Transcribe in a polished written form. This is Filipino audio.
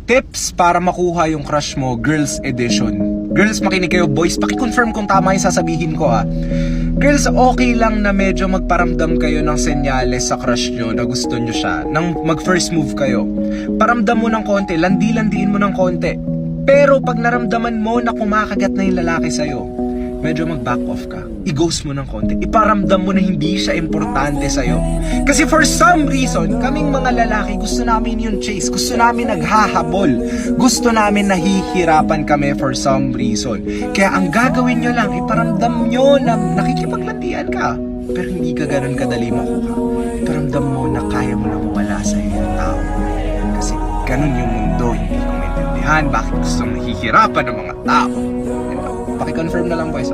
Tips para makuha yung crush mo, girls edition. Girls, makinig kayo. Boys, paki-confirm kung tama yung sasabihin ko ha. Girls, okay lang na medyo magparamdam kayo ng senyales sa crush nyo na gusto nyo siya. Nang mag-first move kayo. Paramdam mo ng konti, landi-landiin mo ng konti. Pero pag naramdaman mo na kumakagat na yung lalaki sa'yo, medyo mag-back off ka. I-ghost mo ng konti. Iparamdam mo na hindi siya importante sa'yo. Kasi for some reason, kaming mga lalaki, gusto namin yung chase. Gusto namin naghahabol. Gusto namin nahihirapan kami for some reason. Kaya ang gagawin nyo lang, iparamdam nyo na nakikipaglandian ka. Pero hindi ka ganun kadali makuha. Iparamdam mo na kaya mo na mawala sa'yo yung tao. Kasi ganun yung mundo. Hindi ko maintindihan bakit gustong nahihirapan ng mga tao. Paki-confirm na lang, boys.